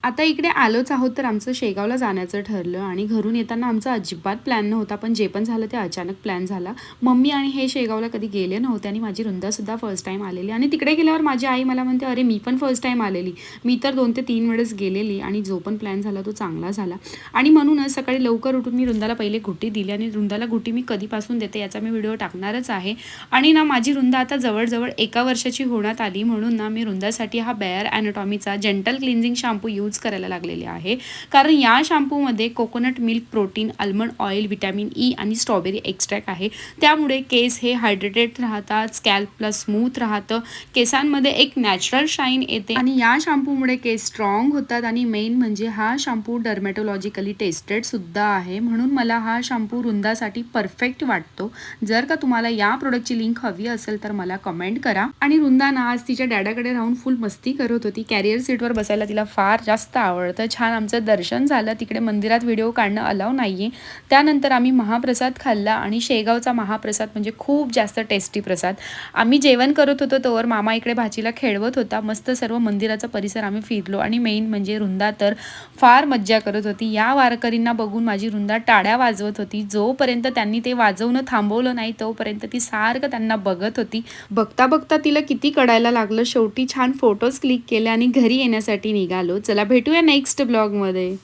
आता इकडे आलोच आहोत, तर आमचं शेगावला जाण्याचं ठरलं आणि घरून येताना आमचा अजिबात प्लॅन नव्हता, पण जे पण झालं ते अचानक प्लॅन झाला. मम्मी आणि हे शेगावला कधी गेले नव्हते आणि माझी वृंदासुद्धा फर्स्ट टाईम आलेली आणि तिकडे गेल्यावर माझी आई मला म्हणते, "अरे मी पण फर्स्ट टाईम आलेली." मी तर 2 ते 3 वेळेस गेलेली आणि जो पण प्लॅन झाला तो चांगला झाला. आणि म्हणूनच सकाळी लवकर उठून मी वृंदाला पहिले घुट्टी दिली आणि वृंदाला घुट्टी मी कधीपासून देते याचा मी व्हिडिओ टाकणारच आहे. आणि ना माझी वृंदा आता जवळ-जवळ 1 वर्षाची होण्यात आली, म्हणून ना मी वृंदासाठी हा बेअर ॲनाटॉमीचा जेंटल क्लिन्झिंग शॅम्पू यूज करायला लागलेले आहे. कारण या शॅम्पूमध्ये coconut milk, protein, almond oil, vitamin E आणि स्ट्रॉबेरी एक्स्ट्रॅक्ट आहे. त्यामुळे केस हे हायड्रेटेड राहतात, स्कॅल्प प्लस स्मूथ राहतं, केसांमध्ये एक नॅचरल शाईन येते आणि या शॅम्पूमुळे केस स्ट्रॉंग होतात. आणि मेन म्हणजे हा शॅम्पू डर्मॅटोलॉजिकली टेस्टेड सुद्धा आहे, म्हणून मला हा शॅम्पू वृंदासाठी परफेक्ट वाटतो. जर का तुम्हाला या प्रोडक्टची लिंक हवी असेल तर मला कमेंट करा. आणि वृंदा ना आज तिच्या डॅडाकडे राहून फुल मस्ती करत होती. कॅरियर सीटवर बसायला तिला फार जास्त आवडतं. छान आमचं दर्शन झालं. तिकडे मंदिरात व्हिडिओ काढणं अलाव नाही आहे. त्यानंतर आम्ही महाप्रसाद खाल्ला आणि शेगावचा महाप्रसाद म्हणजे खूप जास्त टेस्टी प्रसाद. आम्ही जेवण करत होतो तोवर मामा इकडे भाचीला खेळवत होता. मस्त सर्व मंदिराचा परिसर आम्ही फिरलो आणि मेन म्हणजे वृंदा तर फार मज्जा करत होती. या वारकरींना बघून माझी वृंदा टाळ्या वाजवत होती. जोपर्यंत त्यांनी ते वाजवणं थांबवलं नाही तोपर्यंत ती सारखं त्यांना बघत होती. बघता बघता तिला किती कळायला लागलं. शेवटी छान फोटोज क्लिक केले आणि घरी येण्यासाठी निघालो. चला भेटूया नेक्स्ट ब्लॉगमध्ये.